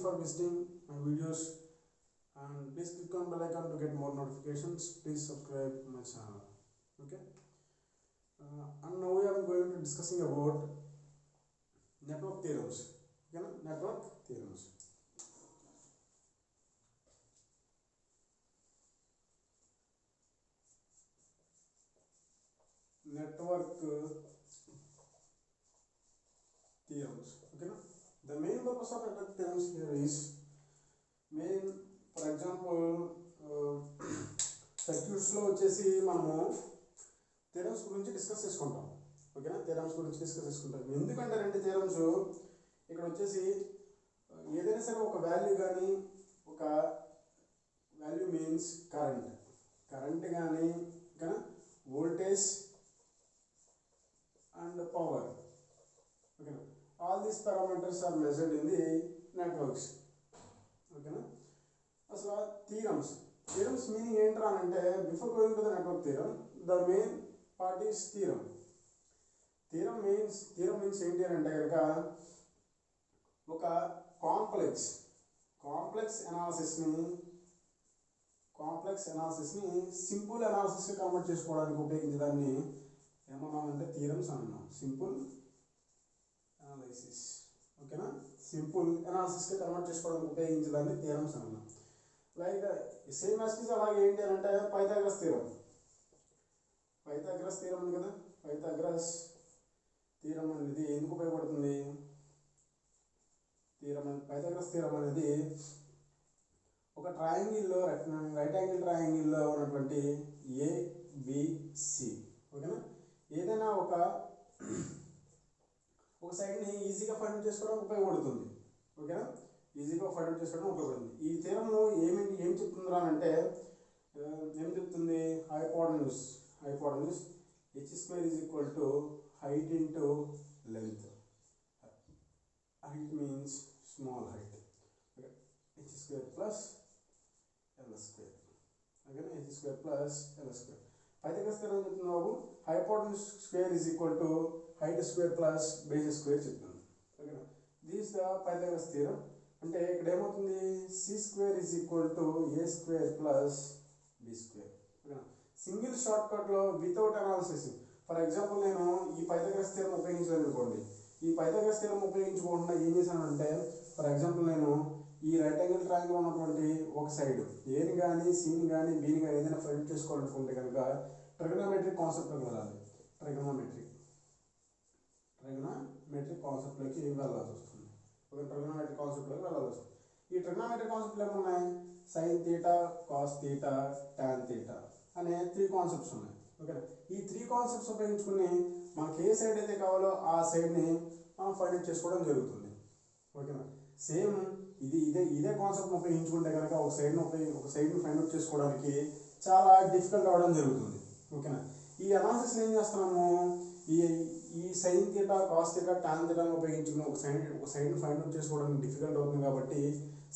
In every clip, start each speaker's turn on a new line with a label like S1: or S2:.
S1: for visiting my videos, and please click on bell icon to get more notifications. Please subscribe my channel. Okay. And now we are going to discussing about network theorems. Okay, network theorems. Network theorems. Okay, the main purpose of network theorems here is main, for example, సర్క్యూట్స్లో వచ్చేసి మనము theorems గురించి discuss చేసుకుంటాం. ఓకేనా, theorems గురించి discuss చేసుకుంటాం. ఎందుకంటే రెండు theorems ఇక్కడ వచ్చేసి ఏదైనా సరే ఒక వాల్యూ కానీ, ఒక వాల్యూ మీన్స్ కరెంట్ కానీ, ఓకేనా, వోల్టేజ్ అండ్ పవర్. ఓకేనా, all these parameters are measured in the networks. ఓకేనా, అసలు థియరమ్స్ మీనింగ్ ఏంట్రా అంటే, before going to the network theorem, the main part is theorem. Theorem means ఏంటి అని అంటే కనుక ఒక కాంప్లెక్స్ అనాలిసిస్ని సింపుల్ అనాలిసిస్గా కన్వర్ట్ చేసుకోవడానికి ఉపయోగించే దాన్ని ఏమన్నామంటే థియరమ్స్ అన్నాం. Simple analysis. ఓకేనా, సింపుల్ అనాలిసిస్గా కన్వర్ట్ చేసుకోవడానికి ఉపయోగించే దాన్ని థియరమ్స్ అన్నాం. లైక్ సేమ్ యాజ్ అలాగే ఏంటి అని అంటే పైథాగరస్ థియరం ఉంది కదా. పైథాగరస్ థియరం అనేది ఎందుకు ఉపయోగపడుతుంది? పైథాగరస్ థియరం అనేది ఒక ట్రయాంగిల్లో, రైట్ యాంగిల్ ట్రయాంగిల్లో ఉన్నటువంటి ఏబిసి, ఓకేనా, ఏదైనా ఒక సైడ్ని ఈజీగా ఫైండ్ చేసుకోవడానికి ఉపయోగపడుతుంది. ఓకేనా, ఈజీగా ఫైండ్ అవుట్ చేసుకోవడం ఉపయోగపడుతుంది. ఈ థియరమ్ ఏం చెప్తుందిరా అంటే, ఏం చెప్తుంది? Hypotenuse h² is equal to height into length. Height means small height. Okay, h² plus l². Okay, h² plus l². Pythagoras theorem చెప్తుంది బాబు, hypotenuse square is equal to height square plus base square చెప్తుంది. ఓకేనా, this the Pythagoras theorem. అంటే ఇక్కడ ఏమవుతుంది? c² is equal to a² plus b². ఓకేనా, single short కట్లో without analysis. For example నేను ఈ పైథాగరస్ థియరం ఉపయోగించలేదు అనుకోండి. ఈ పైథాగరస్ థియరం ఉపయోగించుకోకుండా ఏం చేశానంటే, ఫర్ ఎగ్జాంపుల్ నేను ఈ రైట్ యాంగిల్ ట్రయాంగిల్ ఉన్నటువంటి ఒక సైడ్ ఏని కానీ, సిని కానీ, బీని కానీ ఏదైనా ఫైండ్ చేసుకోవాలనుకుంటే కనుక ట్రిగనోమెట్రిక్ కాన్సెప్ట్లోకి వెళ్ళాలి. ట్రిగనోమెట్రిక్ కాన్సెప్ట్లోకి వెళ్ళాల్సి వస్తుంది. ఒక ట్రిగనోమెట్రిక్ కాన్సెప్ట్లోకి వెళ్ళాల్సి వస్తుంది. ఈ ట్రిగనోమెట్రిక్ కాన్సెప్ట్లు ఏమున్నాయి? Sign theta, cos theta, tan theta అనే 3 కాన్సెప్ట్స్ ఉన్నాయి. ఓకేనా, ఈ 3 కాన్సెప్ట్స్ ఉపయోగించుకుని మనకి ఏ సైడ్ అయితే కావాలో ఆ సైడ్ని మనం ఫైండ్ అవుట్ చేసుకోవడం జరుగుతుంది. ఓకేనా, సేమ్ ఇదే కాన్సెప్ట్ ఉపయోగించుకుంటే కనుక ఒక సైడ్ని ఫైండ్ అవుట్ చేసుకోవడానికి చాలా డిఫికల్ట్ అవ్వడం జరుగుతుంది. ఓకేనా, ఈ అనాలిసిస్ని ఏం చేస్తున్నాము? ఈ sine theta, cos theta, tan థీటాను ఉపయోగించుకుని ఒక సైడ్ని ఫైండ్ అవుట్ చేసుకోవడానికి డిఫికల్ట్ అవుతుంది కాబట్టి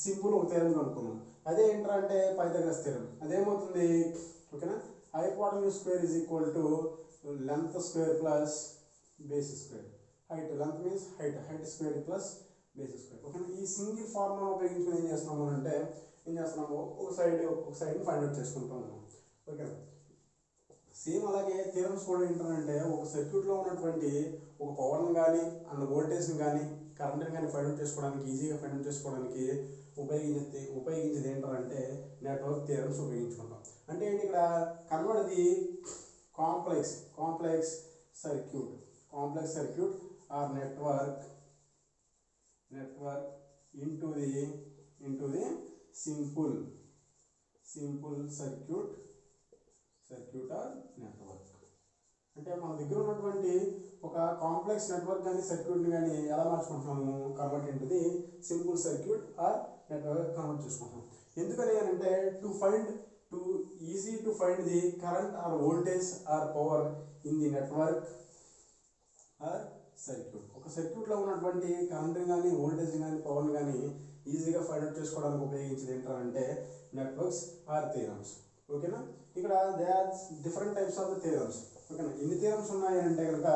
S1: సింపుల్ ఒక థియరం కనుక్కున్నాం. అదే ఏంట్రా అంటే పైథాగరస్ థియరం. అదేమవుతుంది? ఓకేనా, hypotenuse square is equal to length square plus base square. Length means height square plus base square. ఓకేనా, ఈ సింగిల్ ఫార్ములా ఉపయోగించుకుని ఏం చేస్తున్నాము అంటే ఒక సైడ్ని ఫైండ్ అవుట్ చేసుకుంటాం. ఓకేనా, సేమ్ అలాగే థియరమ్స్ కూడా ఏంటంటే ఒక సర్క్యూట్లో ఉన్నటువంటి ఒక పవర్ని కానీ అండ్ వోల్టేజ్ని కానీ కరెంట్ని కానీ ఫైండ్ అవుట్ చేసుకోవడానికి, ఈజీగా ఫైండ్ అవుట్ చేసుకోవడానికి ఉపయోగించేది ఏంటంటే నెట్వర్క్ థియరమ్స్ ఉపయోగించుకుంటాం. అంటే ఏంటి? ఇక్కడ convert the complex circuit or network into the simple circuit or network. అంటే మన దగ్గర ఉన్నటువంటి ఒక కాంప్లెక్స్ నెట్వర్క్ కానీ సర్క్యూట్ని కానీ ఎలా మార్చుకుంటున్నాము? Convert into the simple circuit or network convert చేసుకుంటున్నాం. ఎందుకని అంటే easy to find the current or voltage or power in the network or circuit. ఒక సర్క్యూట్లో ఉన్నటువంటి కరెంట్ని కానీ, వోల్టేజ్ని కానీ, పవర్ని కానీ ఈజీగా ఫైండ్ అవుట్ చేసుకోవడానికి ఉపయోగించేది ఏంటంటే నెట్వర్క్స్ ఆర్ థియరమ్స్. ఓకేనా, ఇక్కడ they are different types of the theorems. ఓకేనా, ఎన్ని థియరమ్స్ ఉన్నాయి అంటే కనుక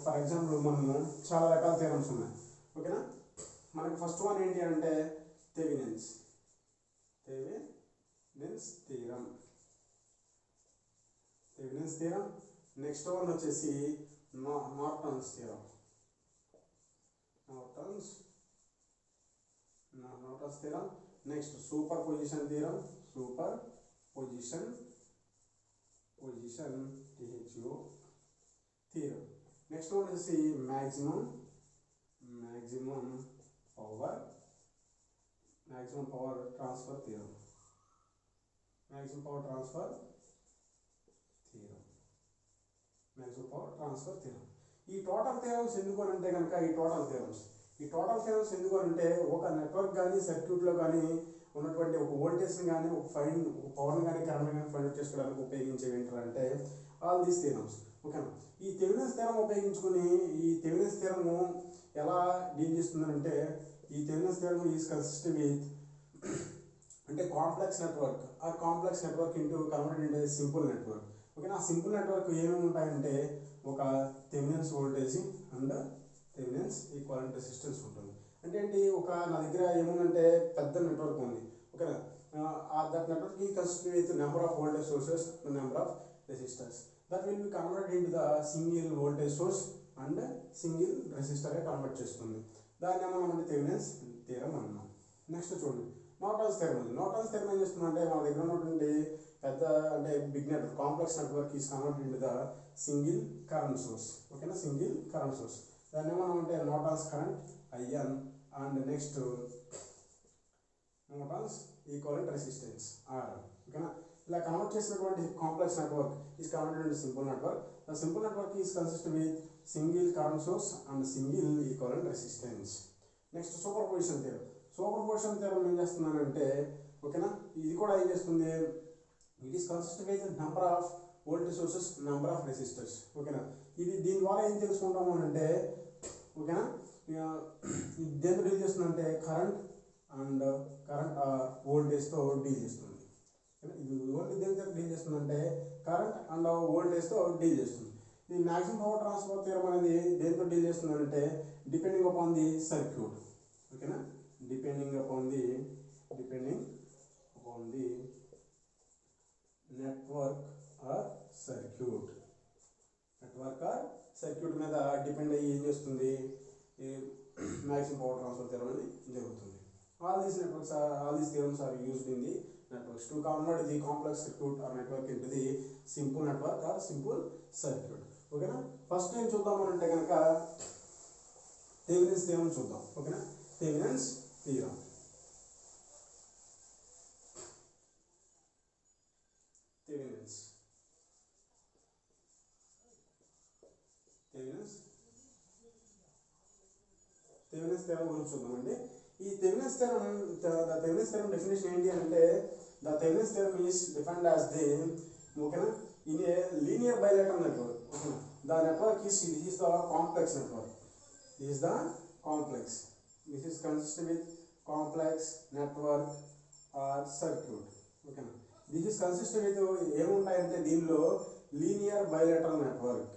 S1: ఫర్ ఎగ్జాంపుల్ మనము చాలా రకాల థియరమ్స్ ఉన్నాయి. ఓకేనా, మనకి ఫస్ట్ వన్ ఏంటి అంటే Thevenin's theorem. Thevenin's theorem. Next one వచ్చేసి Norton's theorem. Norton's theorem. Next superposition theorem. Superposition THO theorem. Next one is the maximum power transfer theorem. Maximum power transfer theorem. ఈ total theorems ఎందుకు అంటే కనుక ఈ total theorems ఎందుకు అంటే ఒక network కానీ సర్క్యూట్లో కానీ ఉన్నటువంటి ఒక వోల్టేజ్ని కానీ ఒక పవర్ని కానీ కరెంట్ కానీ ఫైండ్ అవుట్ చేసుకోవడానికి ఉపయోగించేవి ఏంటంటే ఆల్ దీస్ థియరమ్స్. ఓకేనా. ఈ థెవెనిన్స్ థియరం ఉపయోగించుకుని ఈ థెవెనిన్స్ థియరము ఎలా డీల్ చేస్తుందంటే ఈ Thevenin's theorem is consist with అంటే complex network into converted into simple network. ఓకేనా. ఆ సింపుల్ నెట్వర్క్ ఏమేమి ఉంటాయంటే ఒక Thevenin's voltage and Thevenin's equivalent resistance ఉంటుంది. అంటే ఏంటి, ఒక నా దగ్గర ఏముందంటే పెద్ద నెట్వర్క్ ఉంది. ఓకేనా. దట్ నెట్వర్క్ ఈ consist with number of voltage sources and number of resistors that will be converted into the single voltage source and single రెసిస్టర్గా కన్వర్ట్ చేస్తుంది. దాన్ని మనం థెవెనిన్స్ థియరం అన్నాం. నెక్స్ట్ చూడండి నార్టన్స్ థియరం. నార్టన్స్ థియరం ఏం చేస్తుందంటే మన దగ్గర ఉన్నటువంటి పెద్ద అంటే big network complex network is converted into the single current source. ఓకేనా. సింగిల్ కరెంట్ సోర్స్ దాన్ని ఏమన్నా అంటే Norton's current IN and next Norton's equivalent resistance R. ఓకేనా. ఇలా కన్వర్ట్ చేసినటువంటి complex network is converted into simple network. The simple network is consist with single current source and single equivalent resistance. Next superposition theorem. Superposition theorem ఏం చేస్తున్నానంటే ఓకేనా ఇది కూడా ఏం చేస్తుంది, it is consist with number of voltage sources number of resistors. ఓకేనా. ఇది దీని ద్వారా ఏం తెలుసుకుంటాము అంటే ఓకేనా దేంతో డీల్ చేస్తుందంటే కరెంట్ వోల్టేజ్తో డీల్ చేస్తుంది. ఇది ఓన్లీ దేంతో డీల్ చేస్తుందంటే కరెంట్ అండ్ వోల్టేజ్తో డీల్ చేస్తుంది. ఈ మ్యాక్సిమం పవర్ ట్రాన్స్ఫర్ థియరం అనేది దేంతో డీల్ చేస్తుందంటే డిపెండింగ్ అపాన్ ది సర్క్యూట్. ఓకేనా. Depending upon the network or circuit మీద డిపెండ్ అయ్యి ఏం చేస్తుంది ఈ మ్యాక్సిమం పవర్ ట్రాన్స్ఫర్ థియరం అనేది జరుగుతుంది. All these theorems are used in the networks to convert the complex circuit or network into the simple network or simple circuit. ఓకేనా. First ఏం చూద్దామనంటే కనుక థెవెనిన్స్ థియరం చూద్దాం. ఓకేనా. Thevenin's theorem. థెవెనిన్స్ థియరం గురించి చూద్దామండి. ఈ థెవెనిన్స్ థియరం డెఫినేషన్ ఏంటి అంటే the Thevenin's theorem is defined as the ఓకేనా in a linear bilateral network. ఓకేనా. The network is the complex network. This is consist with complex network or circuit. Okay. This is consist with ఏముంటాయంటే దీనిలో linear bilateral network.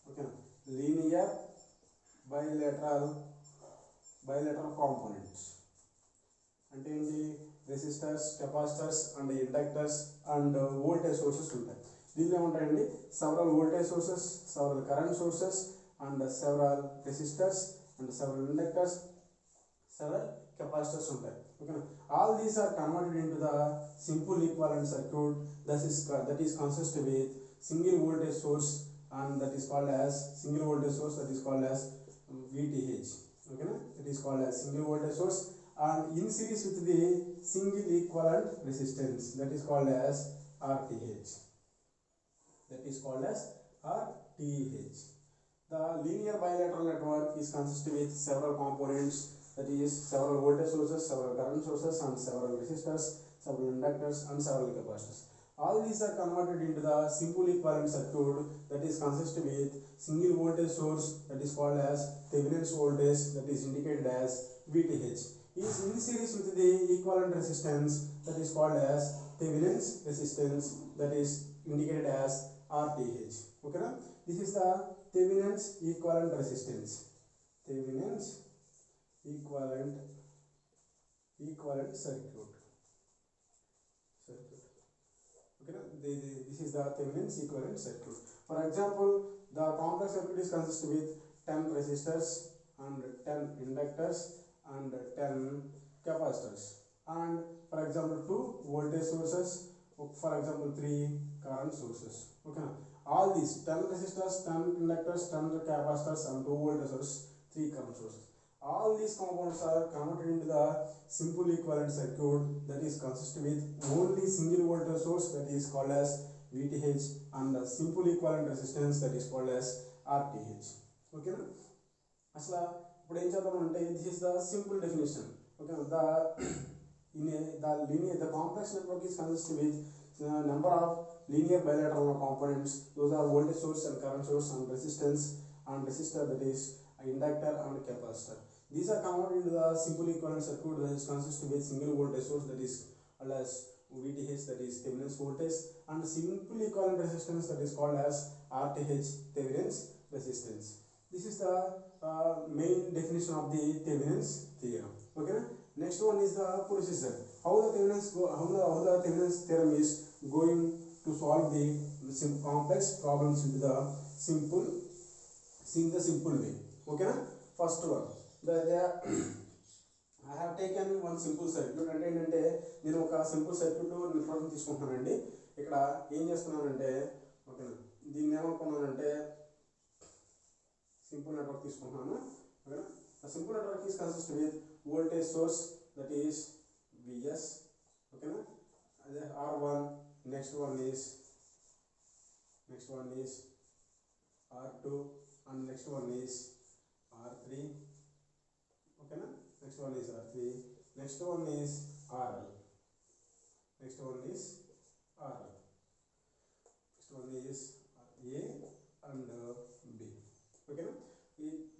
S1: Okay. Linear bilateral components అంటే ఏంటి, resistors, capacitors and inductors and voltage sources ఉంటాయి. దీనిలో ఏముంటాయండి several voltage sources, several current sources and several resistors and several inductors, several capacitors ఉంటాయి. Okay. All these are converted into the simple equivalent circuit that is consist with single voltage source and that is called as VTH. Okay, that is called as single voltage source and in series with the single equivalent resistance that is called as RTH. The linear bilateral network is consist with several components, that is several voltage sources, several current sources and several resistors, several inductors and several capacitors. All these are converted into the simple equivalent circuit that is consist with single voltage source that is called as Thevenin's voltage that is indicated as VTH. Is in series with the equivalent resistance that is called as Thevenin's resistance that is indicated as RTH. Okay, this is the Thevenin's equivalent resistance. Thevenin's equivalent equivalent circuit. Okay, this is the Thevenin's equivalent circuit. For example, the complex circuit is consist with 10 resistors and 10 inductors and 10 capacitors, and for example 2 voltage sources, for example 3 current sources. Okay, all these 10 resistors, 10 inductors, 10 capacitors and 2 voltage sources, 3 current sources, all these components are converted into the simple equivalent circuit that is consist with only single voltage source, that is called as VTH, and the simple equivalent resistance, that is called as RTH. Okay, asla ఇప్పుడు ఏం చేద్దామంటే this is the simple definition. Okay, the complex network is consist with number of linear bilateral components. Those are voltage source and current source and resistance and resistor, that is inductor and capacitor. These are converted into the simple equivalent circuit that is consist with single voltage source, that is called as VTH, that is Thevenin's voltage, and simple equivalent resistance, that is called as RTH, Thevenin's resistance. This is the main definition of the Thevenin's theorem. Okay, next one is the procedure. How the Thevenin's theorem is going to solve the complex problems into the simple way. Okay, first one, I have taken one simple circuit. అంటే ఏంటంటే నేను ఒక simple circuit network తీసుకుంటున్నానండి. ఇక్కడ ఏం చేస్తున్నానంటే, ఓకేనా, దీన్ని ఏమనుకున్నానంటే సింపుల్ నెట్వర్క్ తీసుకుంటున్నాను. ఓకేనా, ఆ simple network is consist with voltage source, that is Vs. ఓకేనా, అదే R1, next one is R2, and next one is R3. Okay, next one is R3, next one is RL, next one is RL, next one is A and B. Okay,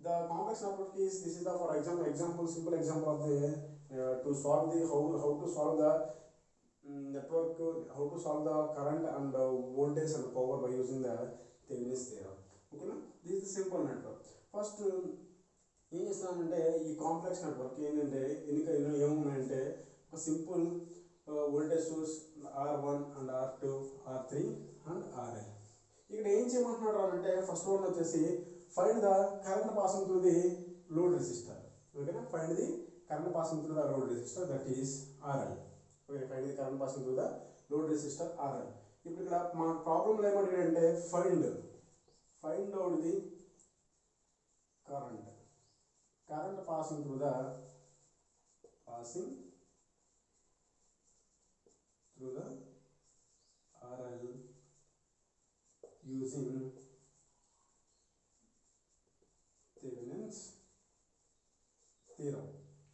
S1: the complex network is, this is the, for example, simple example of the to solve the how to solve the network, how to solve the current and voltage and power by using the Thevenin's theorem. Okay, this is the simple network. First ఏం చేస్తున్నానంటే ఈ complex network ఏంటంటే ఏమున్నాయంటే ఒక simple voltage source R1 and R2, R3 and RL. ఇక్కడ ఏం చేయమంటున్నాడు అంటే, ఫస్ట్ వన్ వచ్చేసి find the current passing through the load resistor. ఓకేనా, find the current passing through the load resistor, that is RL. Okay, find the current passing through the load resistor RL. ఇప్పుడు ఇక్కడ మా ప్రాబ్లంలో ఏమంటాడంటే find out the current passing through the RL using Thevenin's theorem.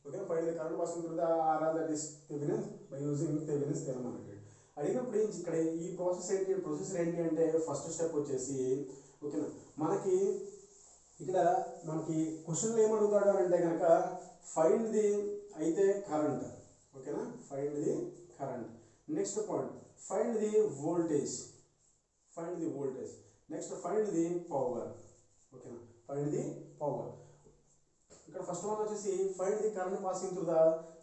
S1: Okay, find the current passing through the RL, that is Thevenin's, by using Thevenin's theorem అనేది అడిగినప్పుడు ఇక్కడ ఈ processor ఏంటి అంటే ఫస్ట్ స్టెప్ వచ్చేసి, ఓకేనా, మనకి క్వశ్చన్లో ఏమడుగుతాడు అంటే కనుక ఫైండ్ ది అయితే కరెంట్. ఓకేనా, find the current. Next point find the voltage, next find the power. ఓకేనా, ఫైండ్ ది పవర్. ఇక్కడ ఫస్ట్ వన్ వచ్చేసి find the current passing through the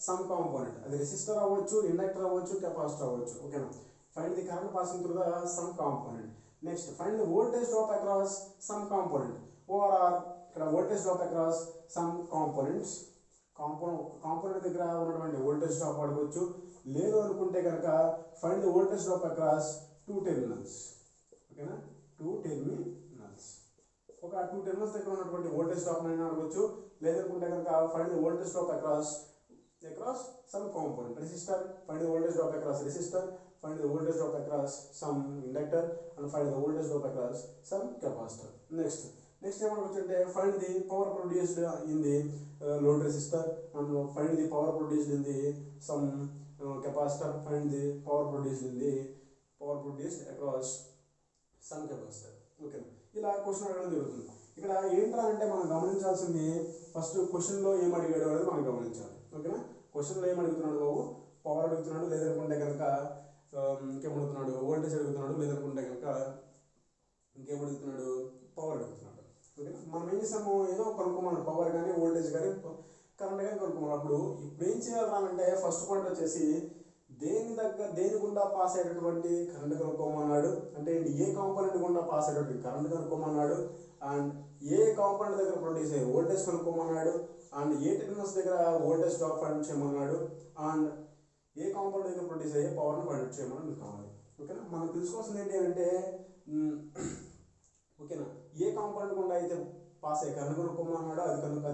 S1: some component, అది రెసిస్టర్ అవ్వచ్చు, ఇండక్టర్ అవ్వచ్చు, కెపాసిటర్ అవ్వచ్చు. ఓకేనా, find the current passing through the some component. Next find the voltage drop across some component, ORR. ఇక్కడ voltage drop across some component దగ్గర ఉన్నటువంటి voltage drop అడగవచ్చు. లేదు అనుకుంటే కనుక find the voltage drop across 2 terminals. ఓకేనా, 2 టెర్మినల్స్, ఒక 2 terminals దగ్గర ఉన్నటువంటి వోల్టేజ్ డ్రాప్ అయినా అడగవచ్చు. లేదనుకుంటే కనుక find the voltage drop across some component, resistor, find the voltage drop across resistor, find the voltage drop across some inductor, and find the voltage drop across some capacitor. Next ఏమనుకుంటే find the power produced in the load resistor, and find the power produced in the some capacitor, find the power produced across some capacitor. Okay, ఇలా question అడగడం జరుగుతుంది. ఇక్కడ ఏంట్రా అంటే మనం గమనించాల్సింది, first క్వశ్చన్లో ఏం అడిగాడు అనేది మనం గమనించాలి. ఓకేనా, క్వశ్చన్లో ఏం అడుగుతున్నాడు బాబు, పవర్ అడుగుతున్నాడు, లేదనుకుంటే కనుక ఇంకేమడుగుతున్నాడు, వోల్టేజ్ అడుగుతున్నాడు, లేదనుకుంటే కనుక ఇంకేమడుగుతున్నాడు, పవర్ అడుగుతున్నాడు. ఓకేనా, మనం ఏం చేసాము, ఏదో కనుక్కోమన్నాడు, పవర్ కానీ వోల్టేజ్ కానీ కరెంట్ కానీ కనుక్కున్నప్పుడు ఇప్పుడు ఏం చేయాలంటే ఫస్ట్ పాయింట్ వచ్చేసి దేని గుండా పాస్ అయ్యేటటువంటి కరెంట్ కనుక్కోమన్నాడు. అంటే ఏ కాంపోనెంట్ గుండా పాస్ అయ్యేటటువంటి కరెంట్ కనుక్కోమన్నాడు. అండ్ ఏ కాంపోనెంట్ దగ్గర ప్రొడ్యూస్ అయ్యే వోల్టేజ్ కనుక్కోమన్నాడు. అండ్ ఏ టెర్మినల్స్ దగ్గర వోల్టేజ్ డ్రాప్ ఫైండ్ చేయమన్నాడు. అండ్ ఏ కాంపోనెంట్ దగ్గర ప్రొడ్యూస్ అయ్యే పవర్ని ఫైండ్ చేయమని మీకు కావాలి. ఓకేనా, మనం తెలుసుకోవాల్సింది ఏంటి అంటే ఓకేనా, ఏ కాంపోనెంట్ గుండా అయితే పాస్ అయ్యే కరెంట్ కనుక్కోమన్నాడో అది కనుక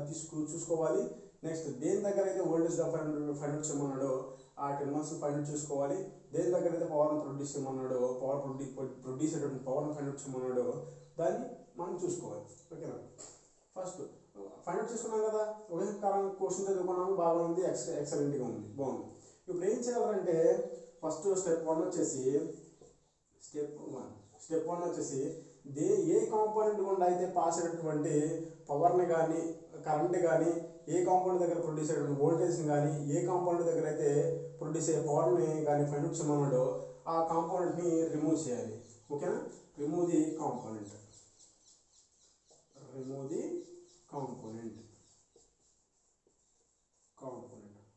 S1: చూసుకోవాలి. నెక్స్ట్ దేని దగ్గర అయితే వోల్టేజ్ డ్రాప్ ఫైండ్ చేయమన్నాడో ఆ టెర్మినల్స్ ఫైండ్ చూసుకోవాలి. దేని దగ్గర అయితే పవర్ని ప్రొడ్యూస్ చేయమన్నాడో ప్రొడ్యూస్ అయ్యేటువంటి పవర్ని ఫైండ్ చేయమన్నాడో దాన్ని మనం చూసుకోవాలి. ఓకేనా, ఫస్ట్ ఫైండ్ అవుట్ చేసుకున్నాం కదా. ఒకే క్వశ్చన్ చదువుకున్నాము, బాగా ఉంది, ఎక్సలెంట్గా ఉంది, బాగుంది. ఇప్పుడు ఏం చేయాలంటే ఫస్ట్ స్టెప్ వన్ వచ్చేసి ఏ కాంపోనెంట్ గుండా అయితే పాస్ అయినటువంటి పవర్ని కానీ కరెంట్ కానీ ఏ కాంపోనెంట్ దగ్గర ప్రొడ్యూస్ అయ్యేటువంటి వోల్టేజ్ని కానీ ఏ కాంపోనెంట్ దగ్గర అయితే ప్రొడ్యూస్ అయ్యే పవర్ని కానీ ఫైండ్ అవుట్ చేయమన్నాడో ఆ కాంపోనెంట్ని రిమూవ్ చేయాలి. ఓకేనా, రిమూవ్ ది కాంపోనెంట్.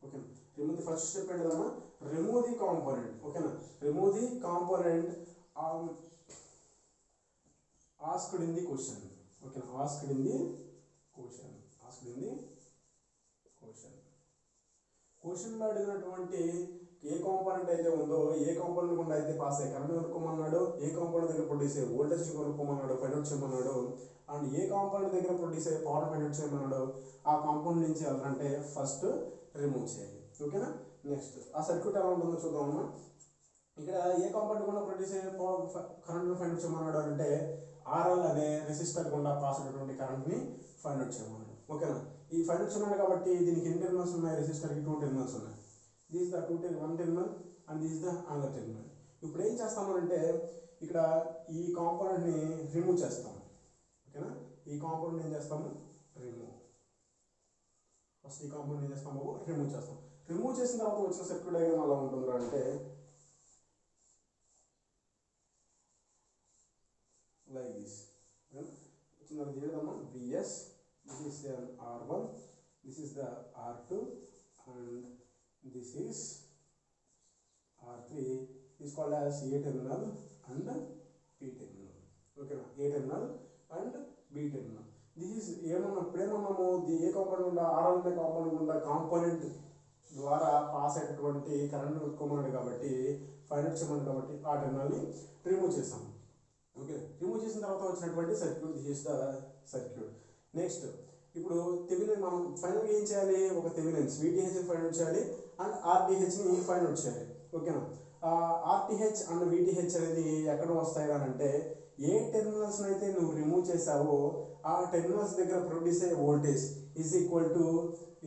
S1: ఓకేనా, రిమూవ్ ది ఫస్ట్ స్టెప్ ఏంటన్నా, రిమూవ్ ది కాంపోనెంట్. ఓకేనా, remove the component asked in the question. Okay, asked in the question. క్వశ్చన్లో అడిగినటువంటి ఏ కాంపోనెంట్ అయితే ఉందో ఏ కాంపోనెంట్ గుండా అయితే పాస్ అయ్యే కరెంట్ కనుక్కోమన్నాడు, ఏ కాంపోనెంట్ దగ్గర ప్రొడ్యూస్ అయ్యే వోల్టేజ్ కనుక్కోమన్నాడు, ఫైండ్ అవుట్ చేయమన్నాడు. అండ్ ఏ కాంపోనెంట్ దగ్గర ప్రొడ్యూస్ అయ్యే పవర్ ఫైండ్ అవుట్ చేయమన్నాడు ఆ కాంపోనెంట్ నుంచి వెళ్ళాలంటే ఫస్ట్ రిమూవ్ చేయాలి. ఓకేనా, నెక్స్ట్ ఆ సర్క్యూట్ ఎలా ఉంటుందో చూద్దామన్నా. ఇక్కడ ఏ కాంపోనెంట్ గుండా ప్రొడ్యూస్ అయ్యే కరెంట్ని ఫైండ్ అవుట్ చేయమన్నాడు అంటే RL అనే రెసిస్టర్ గుండా పాస్ అయినటువంటి కరెంట్ని ఫైండ్ అవుట్ చేయమన్నాడు. ఓకేనా, ఈ ఫైండ్ అవుట్ చేయమన్నాడు కాబట్టి దీనికి ఎన్ని టెర్మినల్స్ ఉన్నాయి, రెసిస్టర్కి 2 టెర్మినల్స్ ఉన్నాయి. This the one terminal and this the another terminal. ఇప్పుడు ఏం చేస్తామనంటే ఇక్కడ ఈ కాంపోనెంట్ని రిమూవ్ చేస్తాము. ఓకేనా, ఈ కాంపోనెంట్ ఏం చేస్తాము, ఫస్ట్ ఈ కాంపోనెంట్ ఏం చేస్తాము, రిమూవ్ చేస్తాం. రిమూవ్ చేసిన తర్వాత వచ్చిన సర్క్యూట్ డయాగ్రామ్ ఎలా ఉంటుందా అంటే like this. వచ్చిన తీయడమా Vs, this is the R1, this is the R2 and this is R3 is called as A terminal and P terminal. Okay, A terminal and B terminal. This is ఏమన్నాము ఏ component ఉందా, RL అనే component ఉందా, component ద్వారా pass అయ్యేటువంటి current కనుక్కోమన్నాడు కాబట్టి find out చేయమన్నాడు కాబట్టి ఆ టెర్మినల్ని రిమూవ్ చేస్తాము. ఓకే, రిమూవ్ చేసిన తర్వాత వచ్చినటువంటి circuit, this is the circuit. Next ఇప్పుడు థెవెనిన్ మనం ఫైనల్గా ఏం చేయాలి, ఒక థెవెనిన్స్ VTH ఫైండ్ అవుట్ చేయాలి అండ్ RTHని ఫైండ్ అవుట్ చేయాలి. ఓకేనా, RTH అండ్ VTH అనేది ఎక్కడ వస్తాయి అంటే ఏ టెర్మినల్స్ అయితే నువ్వు రిమూవ్ చేసావో ఆ టెర్మినల్స్ దగ్గర ప్రొడ్యూస్ అయ్యే వోల్టేజ్ ఈజ్ ఈక్వల్ టు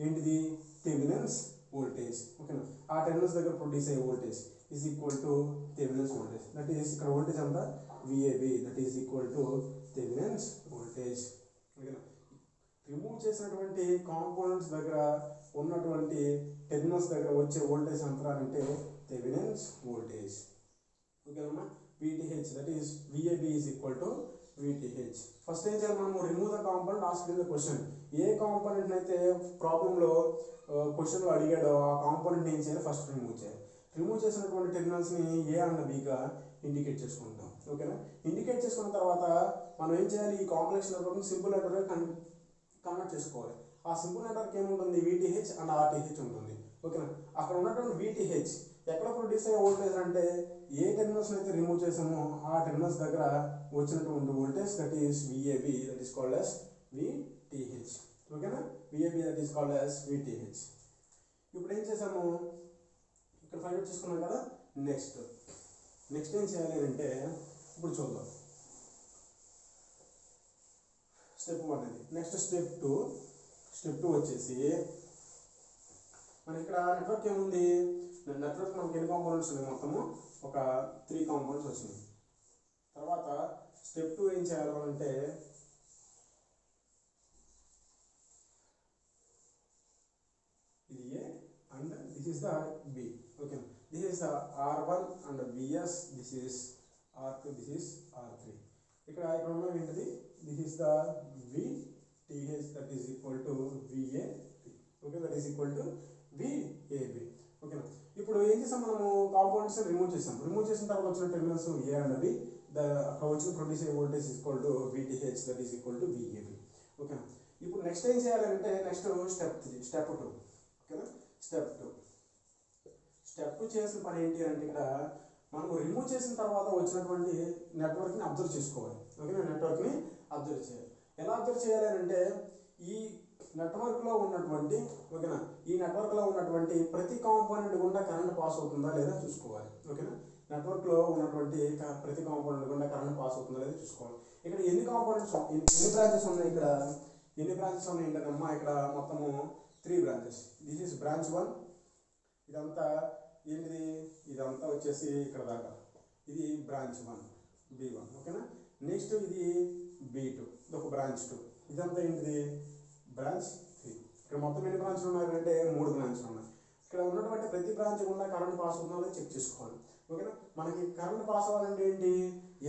S1: ఏంటిది, థెవెనిన్స్ వోల్టేజ్. ఓకేనా, ఆ టెర్మినల్స్ దగ్గర ప్రొడ్యూస్ అయ్యే voltage is equal to Thevenin's voltage. That is ఇక్కడ వోల్టేజ్ అంతా VAB, that is equal to Thevenin's voltage. ఓకేనా, రిమూవ్ చేసినటువంటి కాంపోనెంట్స్ దగ్గర ఉన్నటువంటి టెర్మినల్స్ దగ్గర వచ్చే వోల్టేజ్ ఎంత అంటే థెవెనిన్స్ వోల్టేజ్. ఓకేనా, VTH, that is VAB is equal to VTH. First ఏం చేయాలి మనము, remove the component asked in the question. A component అయితే ప్రాబ్లంలో క్వశ్చన్లో అడిగాడో ఆ కాంపోనెంట్ ఏం చేయాలి, ఫస్ట్ రిమూవ్ చేయాలి. రిమూవ్ చేసినటువంటి టెర్మినల్స్ని A అండ్ Bగా ఇండికేట్ చేసుకుంటాం. ఓకేనా, ఇండికేట్ చేసుకున్న తర్వాత మనం ఏం చేయాలి, ఈ కాంప్లెక్స్ నెట్వర్క్ని సింపుల్ నెట్వర్క్ కన్వర్ట్ చేసుకోవాలి. ఆ సింపుల్ నెట్వర్క్ ఏముంటుంది, VTH అండ్ RTH ఉంటుంది. ఓకేనా, అక్కడ ఉన్నటువంటి VTH ఎక్కడ ప్రొడ్యూస్ అయ్యే వోల్టేజ్ అంటే ఏ టెర్మినల్స్ అయితే రిమూవ్ చేసామో ఆ టెర్మినల్స్ దగ్గర వచ్చినటువంటి voltage that is VAB, that is called as VTH. ఓకేనా, VAB that is called as VTH. ఇప్పుడు ఏం చేసాము, ఇక్కడ ఫైండ్ అవుట్ చేసుకున్నాం కదా. నెక్స్ట్ ఏం చేయాలి అంటే ఇప్పుడు చూద్దాం. స్టెప్ 1 ఇది. నెక్స్ట్ స్టెప్ 2 వచ్చేసి మనకి ఇక్కడ నెట్వర్క్ ఏముంది, నెట్వర్క్ మనకి ఎన్ని కాంపోనెంట్స్ ఉన్నాయి, మొత్తము ఒక 3 కాంపోనెంట్స్ వచ్చినాయి. తర్వాత స్టెప్ 2 ఏం చేయాలంటే ఇది A and this is the B. Okay, this is the R1 and VS, this is R2, this is R3. ఇక్కడ ఉన్నది ఏంటిది, this is the VTH, that is equal to VAB. Okay, that is equal to VAB. ఓకేనా. ఇప్పుడు ఏం చేసాం, మనము compounds remove చేసాం. Remove చేసిన తర్వాత వచ్చిన టెర్మినల్స్ ఏ అండ్ బి, అక్కడ వచ్చిన ప్రొడ్యూస్ అయ్యే voltage equal to VTH, that is equal to VAB. ఓకేనా. ఇప్పుడు నెక్స్ట్ ఏం చేయాలంటే నెక్స్ట్ స్టెప్ 2. ఓకేనా. స్టెప్ 2 చేసిన పని ఏంటి అంటే ఇక్కడ మనం రిమూవ్ చేసిన తర్వాత వచ్చినటువంటి నెట్వర్క్ని అబ్జర్వ్ చేసుకోవాలి. ఓకేనా. నెట్వర్క్ని అబ్జర్వ్ చేయాలి. ఎలా అబ్జర్వ్ చేయాలి అంటే ఈ నెట్వర్క్లో ఉన్నటువంటి, ఓకేనా, ఈ నెట్వర్క్లో ఉన్నటువంటి ప్రతి కాంపోనెంట్ గుండా కరెంట్ పాస్ అవుతుందా లేదా చూసుకోవాలి. ఓకేనా. నెట్వర్క్లో ఉన్నటువంటి ప్రతి కాంపోనెంట్ గుండా కరెంట్ పాస్ అవుతుందా లేదా చూసుకోవాలి. ఇక్కడ ఎన్ని కాంపోనెంట్స్, ఎన్ని బ్రాంచెస్ ఉన్నాయి, ఇక్కడ ఎన్ని బ్రాంచెస్ ఉన్నాయి అంటే అమ్మా ఇక్కడ మొత్తము 3 బ్రాంచెస్. This is branch 1. ఇదంతా ఏంటిది, ఇదంతా వచ్చేసి ఇక్కడ దాకా, ఇది బ్రాంచ్ 1 B1. ఓకేనా. నెక్స్ట్ ఇది B2, ఇది ఒక బ్రాంచ్ 2. ఇదంతా ఏంటిది బ్రాంచ్ 3. ఇక్కడ మొత్తం ఎన్ని బ్రాంచ్లు ఉన్నాయంటే 3 బ్రాంచ్లు ఉన్నాయి. ఇక్కడ ఉన్నటువంటి ప్రతి బ్రాంచ్ గుండా కరెంట్ పాస్ అవుతుందో చెక్ చేసుకోవాలి. ఓకేనా. మనకి కరెంట్ పాస్ అవ్వాలంటే ఏంటి,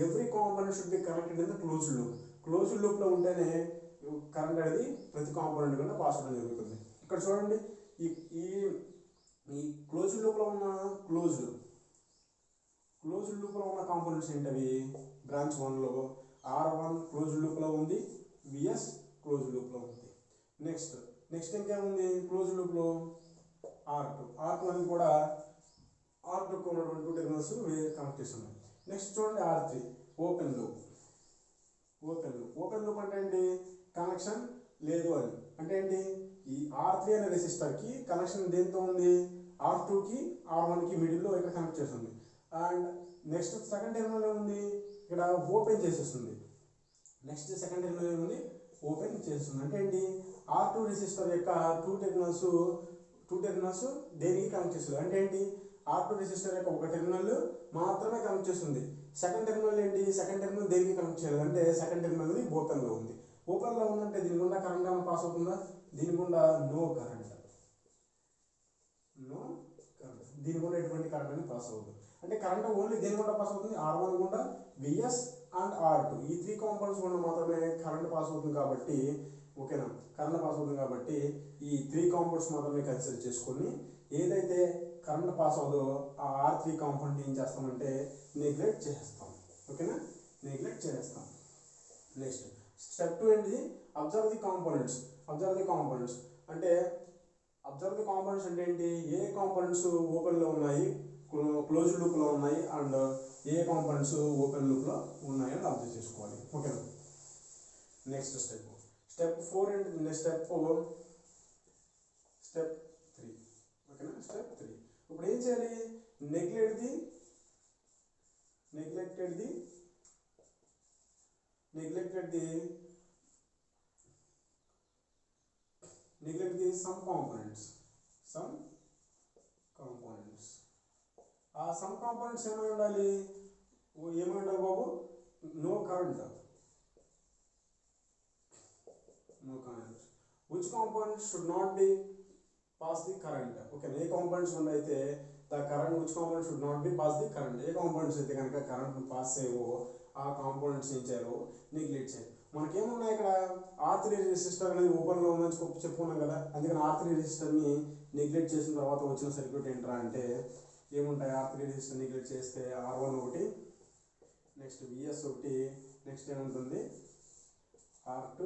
S1: every component should be connected in the closed loop. Closed లూప్లో ఉంటేనే కరెంట్ అనేది ప్రతి కాంపోనెంట్ గుండా పాస్ అవ్వడం జరుగుతుంది. ఇక్కడ చూడండి, ఈ ఈ ఈ క్లోజ్డ్ లూప్లో ఉన్న క్లోజ్డ్ లూప్లో ఉన్న కాంపోనెంట్స్ ఏంటవి, బ్రాంచ్ 1లో R1 క్లోజ్డ్ లూప్లో ఉంది, VS క్లోజ్డ్ లూప్లో ఉంది. నెక్స్ట్ ఇంకేముంది క్లోజ్డ్ లూప్లో R2 అనేది కూడా R2కు ఉన్నటువంటి 2 టెర్మినల్స్ కనెక్ట్ చేసి ఉన్నాయి. నెక్స్ట్ చూడండి R3 ఓపెన్ లూప్ అంటే ఏంటి, కనెక్షన్ లేదు అని అంటే ఏంటి, ఈ R3 అనే రెసిస్టర్కి కనెక్షన్ దేంతో ఉంది, R2కి R1కి మిడిల్లో ఇక్కడ కనెక్ట్ చేస్తుంది. అండ్ నెక్స్ట్ సెకండ్ టెర్మినల్ ఏముంది, ఇక్కడ ఓపెన్ చేసేస్తుంది. నెక్స్ట్ సెకండ్ టెర్మినల్ ఏముంది, ఓపెన్ చేస్తుంది. అంటే ఏంటి, R2 రెసిస్టర్ యొక్క 2 టెర్మినల్స్ దేనికి కనెక్ట్ చేస్తుంది అంటే ఏంటి, R2 రెసిస్టర్ యొక్క ఒక టెర్మినల్ మాత్రమే కనెక్ట్ చేస్తుంది. సెకండ్ టెర్మినల్ ఏంటి, సెకండ్ టెర్మినల్ దేనికి కనెక్ట్ చేయాలి అంటే సెకండ్ టెర్మినల్ ఓపెన్లో ఉంది. ఓపెన్లో ఉందంటే దీని గుండా కరెంట్ ఏమైనా పాస్ అవుతుందా, దీని గుండా నో కరెంట్, దీని గుండా ఎటువంటి కరెంట్ అనేది పాస్ అవుతుంది. అంటే కరెంట్ ఓన్లీ దేని గుండా పాస్ అవుతుంది, R1 గుండా, VS అండ్ R2 ఈ 3 కాంపౌండ్స్ గుండా మాత్రమే కరెంట్ పాస్ అవుతుంది. కాబట్టి ఓకేనా, కరెంట్ పాస్ అవుతుంది కాబట్టి ఈ 3 కాంపౌండ్స్ మాత్రమే కన్సిడర్ చేసుకొని ఏదైతే కరెంట్ పాస్ అవుతుందో ఆ R3 కాంపౌండ్ ఏం చేస్తామంటే నెగ్లెక్ట్ చేస్తాం. ఓకేనా, నెగ్లెక్ట్ చేస్తాం. నెక్స్ట్ స్టెప్ 2 ఏంటి, అబ్జర్వ్ ది కాంపోనెంట్స్ అంటే ఏంటి, ఏ కాంపోనెంట్స్ ఓపెన్లో ఉన్నాయి, క్లోజ్డ్ లూప్లో ఉన్నాయి, అండ్ ఏ కాంపోనెంట్స్ ఓపెన్ లూప్లో ఉన్నాయి అని అబ్జర్వ్ చేసుకోవాలి. ఓకేనా. నెక్స్ట్ స్టెప్ 4 ఏంటి, స్టెప్ 3. ఓకేనా. స్టెప్ 3 ఇప్పుడు ఏం చేయాలి, నెగ్లెక్టెడ్ some components. ఆ సమ్ కాంపోనెంట్స్ ఏమై ఉండాలి బాబు, no current. Which component should not be pass the current. Okay, ఏ కాంపోనెంట్స్ అయితే the current which component should not be pass the current. ఏ కాంపోనెంట్స్ అయితే కనుక కరెంట్ పాస్ చేయవో ఆ కాంపోనెంట్స్ ఏం చేయాలో నెగ్లెక్ట్ చేయాలి. మనకేమున్నాయి ఇక్కడ, R3 రెసిస్టర్ అనేది ఓపెన్లో ఉందని చెప్పుకున్నాం కదా, అందుకని R3 రెసిస్టర్ని నెగ్లెక్ట్ చేసిన తర్వాత వచ్చిన సర్క్యూట్ ఏంట్రా అంటే ఏముంటాయి, R3 రెసిస్టర్ నెగ్లెక్ట్ చేస్తే R1 ఒకటి, నెక్స్ట్ VS ఒకటి, నెక్స్ట్ ఏముంటుంది R2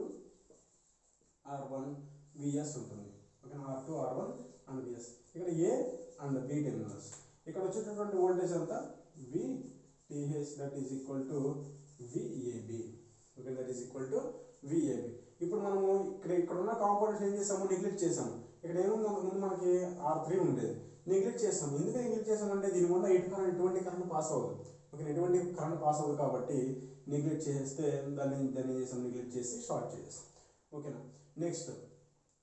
S1: R1 VS ఉంటుంది. Okay, R2 R1 and VS. ఇక్కడ A అండ్ B టెర్మినల్స్. ఇక్కడ వచ్చేటటువంటి వోల్టేజ్ అంతా VTH, that is equal to VAB. Okay, that is equal to VAB. ఇప్పుడు మనము ఇక్కడ ఉన్న కాంపోనెంట్స్ ఏం చేసాము, నెగ్లెక్ట్ చేసాము. ఇక్కడ ఏముంది, అంతకుముందు మనకి R3 ఉండేది, నెగ్లెక్ట్ చేసాము. ఎందుకు నెగ్లెక్ట్ చేసామంటే దీని వల్ల ఎటువంటి కరెంట్ పాస్ అవ్వదు. ఓకే, ఎటువంటి కరెంట్ పాస్ అవ్వదు కాబట్టి నెగ్లెక్ట్ చేస్తే దాన్ని ఏం చేసాం, నెగ్లెక్ట్ చేసి షార్ట్ చేసాం. ఓకేనా. నెక్స్ట్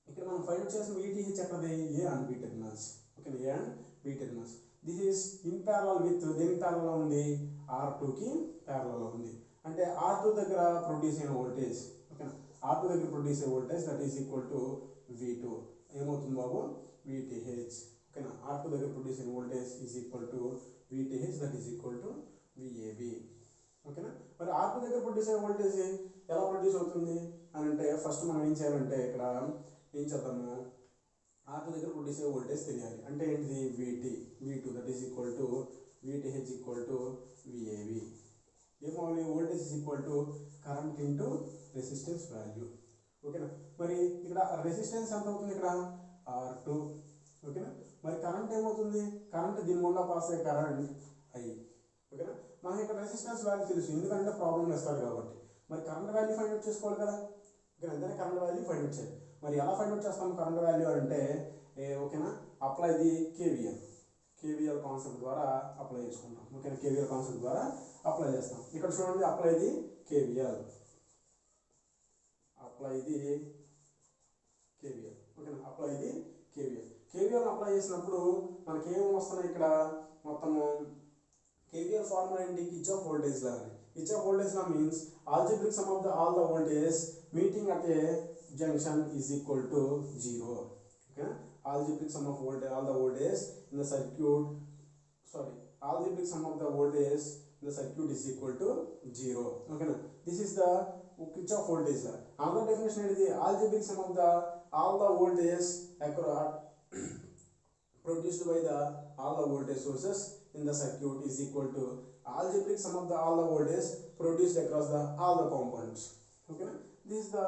S1: ఇక్కడ మనం ఫైండ్ చేసిన VTH ఎక్కడది, A and B terminals. Okay, A and B terminals. This is in parallel with, దేనికి ప్యారలల్ ఉంది, R2కి ప్యారలల్ ఉంది. అంటే R2 దగ్గర ప్రొడ్యూస్ అయిన వోల్టేజ్, ఓకేనా, R2 దగ్గర ప్రొడ్యూస్ అయ్యే voltage that is equal to V2. ఏమవుతుంది బాబు, VTH. ఓకేనా, R2 దగ్గర ప్రొడ్యూస్ అయిన voltage is equal to VTH, that is equal to VAB. ఓకేనా. మరి R2 దగ్గర ప్రొడ్యూస్ అయ్యే వోల్టేజ్ ఎలా ప్రొడ్యూస్ అవుతుంది అని అంటే ఫస్ట్ మనం ఏం చేయాలంటే ఇక్కడ ఏం చేద్దాము, R2 దగ్గర ప్రొడ్యూస్ అయ్యే వోల్టేజ్ తెలియాలి. అంటే ఏంటిది VT, V2 that is equal to VTH equal to VAV. ఏమవుతుంది voltage is equal to current into resistance value. ఓకేనా. మరి ఇక్కడ రెసిస్టెన్స్ ఎంత అవుతుంది ఇక్కడ R2. ఓకేనా. మరి కరెంట్ ఏమవుతుంది కరెంట్ దీని గుండా పాస్ అయ్యే కరెంట్ I. ఓకేనా. మనకి ఇక్కడ రెసిస్టెన్స్ వాల్యూ తెలుసు ఎందుకంటే ప్రాబ్లం ఇస్తారు కాబట్టి. మరి కరెంట్ వాల్యూ ఫైండ్ అవుట్ చేసుకోవాలి కదా. ఓకేనా. అంతేనే కరెంట్ వాల్యూ ఫైండ్ అవుట్ చేయాలి. మరి ఎలా ఫైండ్ అవుట్ చేస్తాం కరెంట్ వాల్యూ అంటే ఓకేనా అప్లై ది కేవీఎల్ కాన్సెప్ట్ ద్వారా అప్లై చేసుకుంటాం. ఓకేనా. కేవీఎల్ కాన్సెప్ట్ ద్వారా అప్లై చేస్తాం. ఇక్కడ చూడండి అప్లై ది కేవీఎల్. ఓకేనా. అప్లై ది కేవీఎల్ అప్లై చేసినప్పుడు మనకి ఏం వస్తున్నాయి ఇక్కడ మొత్తము KVL formula ఏంటి Kirchhoff voltage law. Kirchhoff voltage law means algebraic sum of all the voltage meeting at a junction is equal to 0. Okay, algebraic sum of all the voltage in the circuit, algebraic sum of the voltage in the circuit is equal to 0. Okay, this is the Kirchhoff voltage law. Another definition is the algebraic sum of all the voltage produced by all the voltage sources in the circuit is equal to algebraic sum of all the voltage produced across all the components. Okay, this is the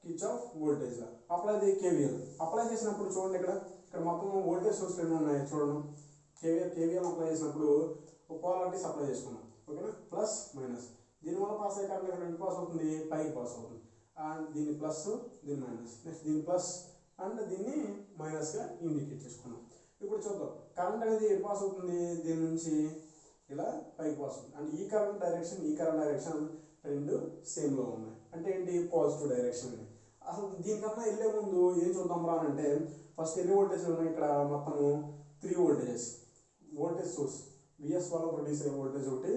S1: Kirchhoff voltage law. Apply the KVL. Apply చేసినప్పుడు చూడండి ఇక్కడ మొత్తం voltage source రెండు ఉన్నాయి చూడండి. KVL apply చేసినప్పుడు పోలారిటీస్ apply చేసుకున్నాం. ఓకేనా. ప్లస్ మైనస్ దీనివల్ల పాస్ అయ్యే కరెంట్ ఇక్కడ పాస్ అవుతుంది పైకి పాస్ అవుతుంది. అండ్ దీన్ని ప్లస్ దీన్ని మైనస్ నెక్స్ట్ దీన్ని ప్లస్ అండ్ దీన్ని మైనస్గా ఇండికేట్ చేసుకున్నాం. ఇప్పుడు చూద్దాం కరెంట్ అనేది ఎటు పాస్ అవుతుంది దీని నుంచి ఇలా పైకి పాస్ అవుతుంది. అండ్ ఈ కరెంట్ డైరెక్షన్ రెండు సేమ్లో ఉన్నాయి. అంటే ఏంటి పాజిటివ్ డైరెక్షన్ అని. అసలు దీనికన్నా వెళ్ళే ముందు ఏం చూద్దాం రా అంటే ఫస్ట్ ఎన్ని వోల్టేజ్లు ఉన్నాయి ఇక్కడ మొత్తము 3 వోల్టేజ్ సోర్స్ విఎస్ వల్ల ప్రొడ్యూస్ అయ్యే వోల్టేజ్ ఒకటి.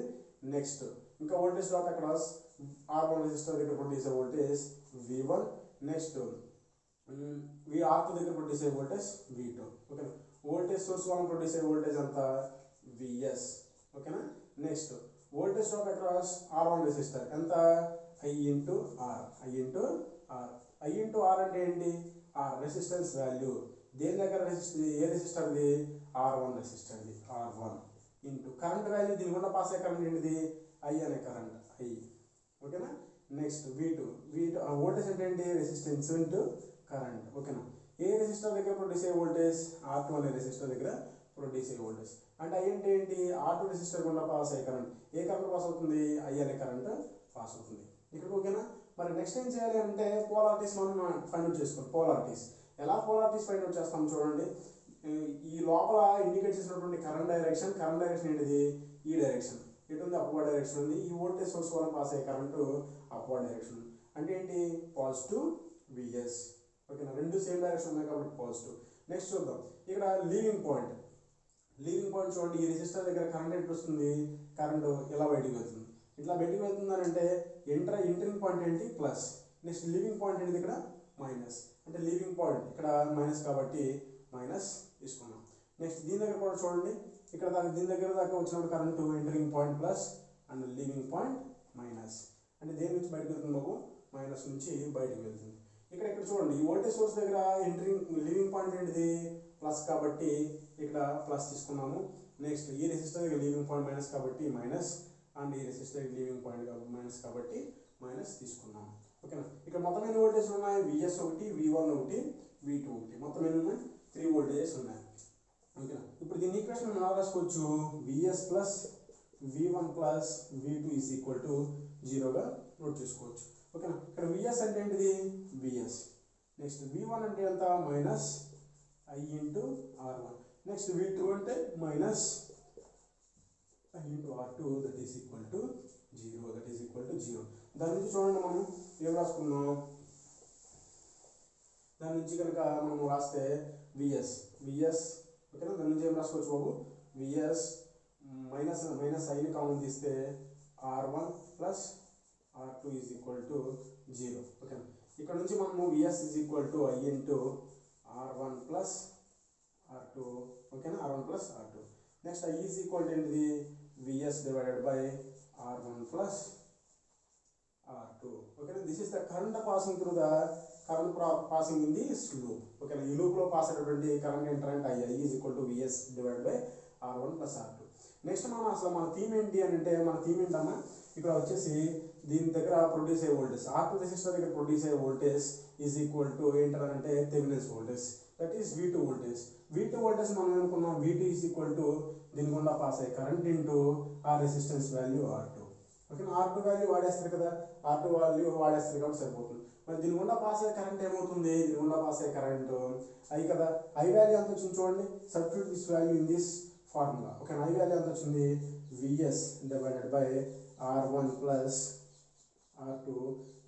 S1: నెక్స్ట్ ఇంకా వోల్టేజ్ డ్రాప్ అక్కడ R1 రెసిస్టర్ దగ్గర ప్రొడ్యూస్ అయ్యే వోల్టేజ్ V1. నెక్స్ట్ R2 దగ్గర ప్రొడ్యూస్ అయ్యే వోల్టేజ్ V2. ఓకేనా. వోల్టేజ్ సోర్స్ వల్ల ప్రొడ్యూస్ అయ్యే వోల్టేజ్ అంతా Vs. ఓకేనా. Next voltage drop across R1 resistor ఎంత I ఇంటూ R అంటే ఏంటి R రెసిస్టెన్స్ వాల్యూ. దేని దగ్గర ఏ రెసిస్టర్ది R1 రెసిస్టర్ది R1 into current value దీని గుండా పాస్ అయ్యే కరెంట్ ఏంటిది I అనే కరెంట్ I. ఓకేనా. నెక్స్ట్ V2 వోల్టేజ్ అంటే ఏంటి రెసిస్టెన్స్ ఇంటూ కరెంట్. ఓకేనా. ఏ రెసిస్టర్ దగ్గర ప్రొడ్యూస్ అయ్యే వోల్టేజ్ R2 అనే రెసిస్టర్ దగ్గర ప్రొడ్యూస్ అయ్యే వోల్టేజ్. అంటే I అంటే ఏంటి R2 రెసిస్టర్ గుండా పాస్ అయ్యే కరెంట్. ఏ కరెంట్ పాస్ అవుతుంది I అనే కరెంట్ పాస్ అవుతుంది ఇక్కడ. ఓకేనా. మరి నెక్స్ట్ ఏం చేయాలి అంటే పోలారిటీస్ మనం ఫైండ్ అవుట్ చేసుకోవాలి. పోలారిటీస్ ఎలా ఫైండ్ అవుట్ చేస్తాం చూడండి. ఈ లోపల ఇండికేట్ చేసినటువంటి కరెంట్ డైరెక్షన్ ఏంటిది ఈ డైరెక్షన్ ఎటు ఉంది అప్వర్డ్ డైరెక్షన్ ఉంది. ఈ వోల్టేజ్ సోర్స్ వల్ల పాస్ అయ్యే కరెంటు అప్వర్డ్ డైరెక్షన్ అంటే ఏంటి పాజిటివ్ Vs. ఓకేనా. రెండు సేమ్ డైరెక్షన్ ఉన్నాయి కాబట్టి పాజిటివ్. నెక్స్ట్ చూద్దాం ఇక్కడ లీవింగ్ పాయింట్ చూడండి. ఈ రెసిస్టర్ దగ్గర కరెంట్ ఎటు వస్తుంది కరెంటు ఇలా బయటికి వెళ్తుంది. ఇట్లా బయటికి వెళ్తుందని అంటే ఎంటరింగ్ పాయింట్ ఏంటి ప్లస్. నెక్స్ట్ లీవింగ్ పాయింట్ ఏంటి ఇక్కడ మైనస్. అంటే లీవింగ్ పాయింట్ ఇక్కడ మైనస్ కాబట్టి మైనస్ తీసుకున్నాం. నెక్స్ట్ దీని దగ్గర కూడా చూడండి ఇక్కడ దీని దగ్గర దాకా వచ్చినప్పుడు current entering point plus and leaving point minus. అంటే దేని నుంచి బయటకు వెళ్తుంది బాబు మైనస్ నుంచి బయటకు వెళ్తుంది. ఇక్కడ చూడండి ఈ వోల్టేజ్ సోర్స్ దగ్గర లీవింగ్ పాయింట్ ఏంటిది ప్లస్ కాబట్టి ఇక్కడ ప్లస్ తీసుకున్నాము. నెక్స్ట్ ఈ రెసిస్టర్ దగ్గర లీవింగ్ పాయింట్ మైనస్ కాబట్టి మైనస్ అండ్ ఈ రెసిస్టర్ లీవింగ్ పాయింట్ మైనస్ కాబట్టి మైనస్ తీసుకున్నాము. ఓకేనా. ఇక్కడ మొత్తం ఎన్ని వోల్టేజ్లు ఉన్నాయి Vs ఒకటి V1 ఒకటి V2 ఒకటి మొత్తం ఎన్ని ఉన్నాయి 3 వోల్టేజెస్ ఉన్నాయి. ఓకేనా. ఇప్పుడు దీని ఈక్వేషన్ మనం ఎలా రాసుకోవచ్చు Vs plus V1 plus V2 is equal to 0గా నోట్ చేసుకోవచ్చు. ఓకేనా. ఇక్కడ Vs అంటే ఏంటిది Vs. నెక్స్ట్ V1 అంటే ఎంత minus I into R1. Next V2 అంటే minus I into R2 that is equal to 0. దాని నుంచి చూడండి మనం ఏం రాసుకున్నాం. దాని నుంచి కనుక మనం రాస్తే Vs. ఓకేనా. దాని నుంచి ఏం రాసుకోవచ్చు బాబు Vs మైనస్ ఐని కామన్ తీస్తే R1 plus R2 is equal to 0. ఓకేనా. ఇక్కడ నుంచి మనము Vs is equal to I into R1 plus R2. ఓకేనా. R1 plus R2. Next I is equal to ఏంటిది Vs divided by R1 plus R2. ఓకేనా. This is the current passing through the current passing in the loop. ఓకేనా, ఈ లూప్లో pass అయ్యేటువంటి current ఏంటంటే I is equal to VS divide by R1 plus R2. Next మనం అసలు మన theme ఏంటి అని అంటే, మన థీమ్ ఏంటన్నా ఇక్కడ వచ్చేసి దీని దగ్గర ప్రొడ్యూస్ అయ్యే వోల్టేజ్, R2 రెసిస్టర్ దగ్గర ప్రొడ్యూస్ అయ్యే వోల్టేజ్ ఈజ్ ఈక్వల్ టు ఏంటంటే Thevenin's voltage, that is V2 voltage. V2 voltage మనం అనుకున్నాం V2 ఈజ్ ఈక్వల్ టు దీని గుండా పాస్ అయ్యే కరెంట్ ఇంటూ ఆ రెసిస్టెన్స్ వాల్యూ R2. ఓకేనా, R2 వాల్యూ వాడేస్తారు కదా, R2 వాల్యూ వాడేస్తారు కాబట్టి సరిపోతుంది. మరి దీని గుండా పాస్ అయ్యే కరెంట్ ఏమవుతుంది, దీని గుండా పాస్ అయ్యే కరెంట్ I కదా, I వాల్యూ ఎంత వచ్చింది చూడండి, substitute this value in this formula. ఓకేనా, I వాల్యూ ఎంత వచ్చింది, VS divided by R1 plus R2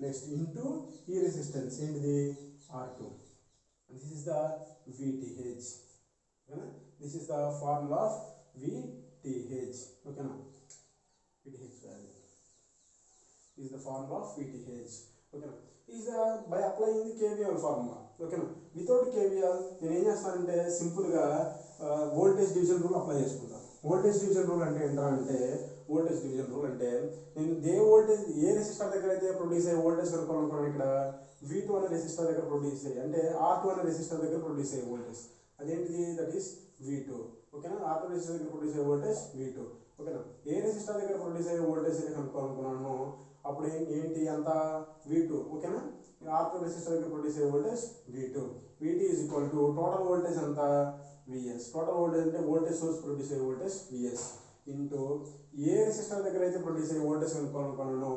S1: next into ఈ రెసిస్టెన్స్ ఏంటిది R2. This is the VTH. ఓకేనా, this is the formula of VTH. ఓకేనా, VTH value is the formula of VTH. Okay, is by applying the KVL formula. Okay, without KVL నేను ఏం చేస్తానంటే సింపుల్గా voltage division rule apply చేసుకుంటాను. Voltage division rule అంటే ఏంటంటే, voltage division rule అంటే నేను ఏ రెసిస్టర్ దగ్గర అయితే ప్రొడ్యూస్ అయ్యే వోల్టేజ్ కనుక్కోవాలనుకున్నాను, ఇక్కడ V2 అనే రెసిస్టర్ దగ్గర ప్రొడ్యూస్ అయ్యి అంటే R2 అనే రెసిస్టర్ దగ్గర ప్రొడ్యూస్ అయ్యే వోల్టేజ్ అదేంటిది, దట్ ఈస్ V2. ఓకేనా, R2 రెసిస్టర్ దగ్గర ప్రొడ్యూస్ అయ్యే వోల్టేజ్ V2. ఓకేనా, ఏ రెసిస్టర్ దగ్గర ప్రొడ్యూస్ అయ్యే వోల్టేజ్ అయితే కనుక్కోవాలనుకున్నాను అప్పుడు ఏంటి అంత V2. ఓకేనా, R2 రెసిస్టర్ దగ్గర ప్రొడ్యూస్ అయ్యే voltage V2. VT is equal to total voltage అంతా VS. టోటల్ వోల్టేజ్ అంటే వోల్టేజ్ సోర్స్ ప్రొడ్యూస్ అయ్యే వోల్టేజ్ VS ఇంటూ ఏ రెసిస్టర్ దగ్గర అయితే ప్రొడ్యూస్ అయ్యే వోల్టేజ్ కనుక్కోవాలనుకున్నాను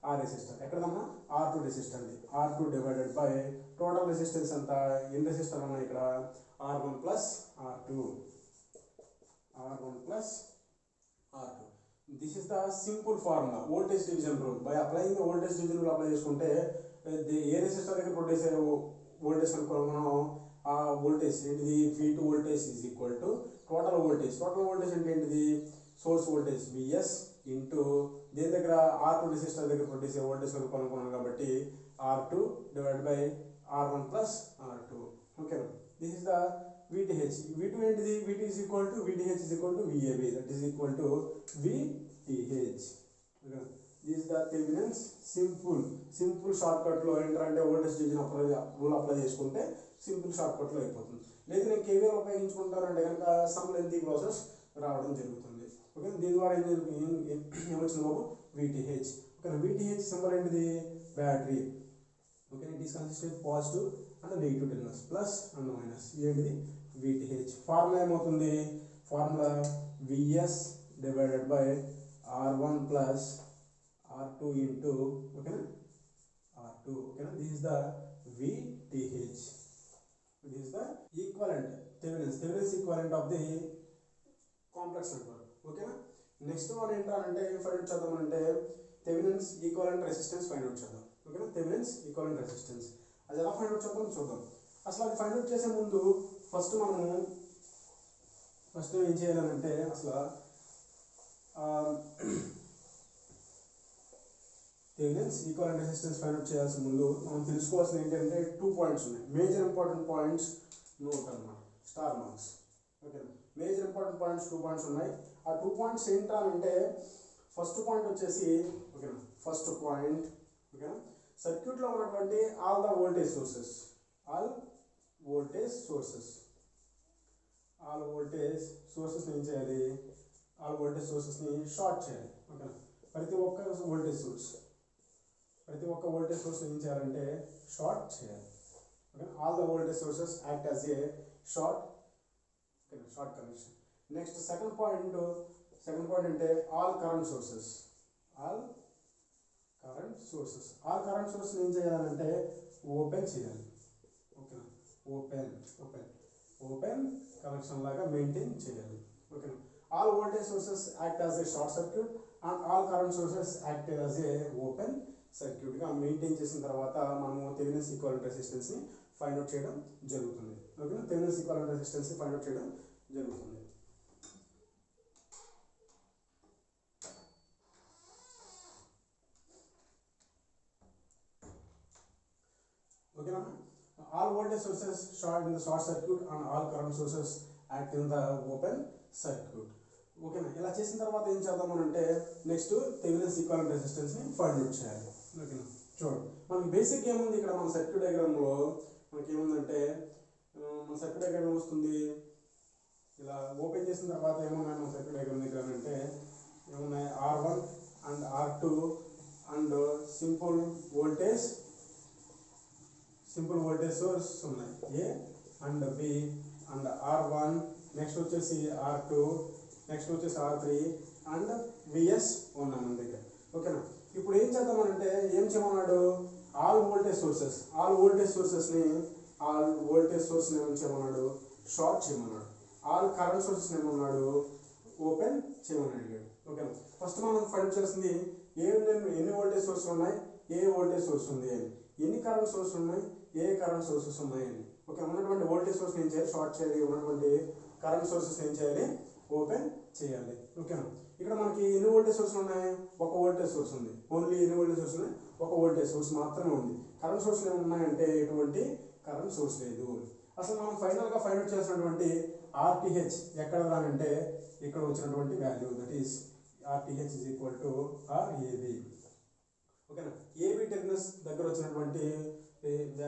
S1: ఆ రెసిస్టర్ ఎక్కడదమ్మా R2 రెసిస్టర్ అండి. R2 divided by total resistance అంతా ఎన్ని రెసిస్టర్ ఉన్నాయి ఇక్కడ R1 plus R2. R1 plus R2. This is the simple formula, voltage division rule. By applying the voltage division rule apply చేసుకుంటే ఏ resistor దగ్గర produce అయ్యే voltage కనుక్కోవాలనుకున్నాం ఆ voltage ఏంటిది V2 voltage is equal to total voltage. Total voltage అంటే ఏంటిది source voltage VS into దేని దగ్గర R2 resistor దగ్గర ప్రొడ్యూస్ అయ్యే వోల్టేజ్ కనుక్కోవాలనుకున్నాం కాబట్టి R2 divide by R1 plus R2. Okay, this is the VTH. V2 ఏంటిది, VT is equal to VTH is equal to VAB, that is equal to VTH. Okay, this is the Thevenin's simple shortcut లో ఏంటంటే voltage division rule apply చేసుకుంటే simple shortcut లో అయిపోతుంది. లేదు నేను KVL ఉపయోగించుకుంటానంటే కనుక some lengthy process రావడం జరుగుతుంది. ఓకే, దీని ద్వారా ఏమొచ్చింది బాబు VTH. ఓకే, VTH సింబల్ ఏంటిది battery. Okay, it is consistent positive and negative terminals plus and minus. ఏంటిది VTH. ఫార్ములా ఏమవుతుంది, formula VS divided by R1 plus R2 into ఓకేనా R2. ఓకేనా, this is the VTH. This is the equivalent Thevenin's equivalent of the complex network. ఓకేనా, next మనం ఏంటంటే find out చేద్దామంటే Thevenin's equivalent resistance find out చేద్దాం. ఓకేనా, Thevenin's equivalent resistance అది ఎలా ఫైండ్ అవుట్ చేద్దాం చూద్దాం. అసలు అది ఫైండ్ అవుట్ చేసే ముందు ఫస్ట్ ఏం చేయాలంటే అసలు Thevenin's equivalent resistance find out చేయాల్సిన ముందు మనం తెలుసుకోవాల్సిన ఏంటంటే 2 పాయింట్స్ ఉన్నాయి. మేజర్ ఇంపార్టెంట్ పాయింట్స్ నోట్ అన్నమాట, star marks. Okay, major important points 2 points ఉన్నాయి. ఆ 2 పాయింట్స్ ఏంటంటే ఫస్ట్ పాయింట్ వచ్చేసి ఓకేనా, ఫస్ట్ పాయింట్ ఓకేనా, సర్క్యూట్లో ఉన్నటువంటి ఆల్ వోల్టేజ్ సోర్సెస్ ఏం చేయాలి, ఆల్ వోల్టేజ్ సోర్సెస్ని షార్ట్ చేయాలి. ఓకేనా, ప్రతి ఒక్క వోల్టేజ్ సోర్స్ ఏం చేయాలంటే షార్ట్ చేయాలి. Okay, all the voltage sources act as a short connection. Next second point అంటే ఆల్ కరెంట్ సోర్సెస్ ఏం చేయాలంటే ఓపెన్ చేయాలి. ఓకేనా, ఓపెన్ కనెక్షన్ లాగా మెయింటైన్ చేయాలి. ఓకేనా, all voltage sources act as a short circuit and all current sources act as a open సర్క్యూట్గా maintain చేసిన తర్వాత మనము థెవెనిన్స్ ఈక్వలెంట్ రెసిస్టెన్స్ని ఫైండ్ అవుట్ చేయడం జరుగుతుంది. ఓకేనా, థెవెనిన్స్ ఈక్వలెంట్ రెసిస్టెన్స్ని ఫైండ్ అవుట్ చేయడం జరుగుతుంది. ఓకేనా, all voltage sources short in the short circuit and all current sources act in the open circuit. ఓకేనా, ఇలా చేసిన తర్వాత ఏం చేద్దాం అంటే next Thevenin's equivalent రెసిస్టెన్స్ని find out చేయాలి. ఓకేనా, చూడండి మనకి మనకి బేసిక్ ఏముంది ఇక్కడ మన సర్క్యూట్ డయాగ్రామ్లో మనకి ఏముందంటే మన సర్క్యూట్ డయాగ్రామ్ వస్తుంది ఇలా ఓపెన్ చేసిన తర్వాత ఏమున్నాయి మన సర్క్యూట్ డయాగ్రామ్ దగ్గర అంటే ఏమున్నాయి R1 and R2 and simple voltage source ఉన్నాయి A and B and R1 next వచ్చేసి R2 నెక్స్ట్ వచ్చేసి R3 అండ్ VS ఉన్నాయి మన దగ్గర. ఓకేనా, ఇప్పుడు ఏం చేద్దామనంటే ఏం చేయమన్నాడు ఆల్ వోల్టేజ్ సోర్సెస్ని ఏమని చేయమన్నాడు షార్ట్ చేయమన్నాడు. ఆల్ కరెంట్ సోర్సెస్ని ఏమన్నాడు ఓపెన్ చేయమని అడిగాడు. ఓకేనా, ఫస్ట్ మనం ఫైండ్ చేసింది ఎన్ని వోల్టేజ్ సోర్స్ ఉన్నాయి, ఏ వోల్టేజ్ సోర్స్ ఉంది అని, ఎన్ని కరెంట్ సోర్స్ ఉన్నాయి, ఏ కరెంట్ సోర్సెస్ ఉన్నాయి అని. ఓకే, ఉన్నటువంటి వోల్టేజ్ సోర్స్ ఏం చేయాలి షార్ట్ చేయాలి, ఉన్నటువంటి కరెంట్ సోర్సెస్ ఏం చేయాలి ఓపెన్ చేయాలి. ఓకేనా, ఇక్కడ మనకి ఎన్ని వోల్టేజ్ సోర్స్ ఉన్నాయి, ఒక వోల్టేజ్ సోర్స్ ఉంది. ఓన్లీ ఎన్ని వోల్టేజ్ సోర్స్ ఉన్నాయి, ఒక వోల్టేజ్ సోర్స్ మాత్రమే ఉంది. కరెంట్ సోర్స్ ఏమున్నాయంటే ఎటువంటి కరెంట్ సోర్స్ లేదు. అసలు మనం ఫైనల్గా ఫైండ్ అవుట్ చేసినటువంటి RTH ఎక్కడ అంటే ఇక్కడ వచ్చినటువంటి value that is RTH is equal to RAB. ఓకేనా, AB టెర్మినల్స్ దగ్గర వచ్చినటువంటి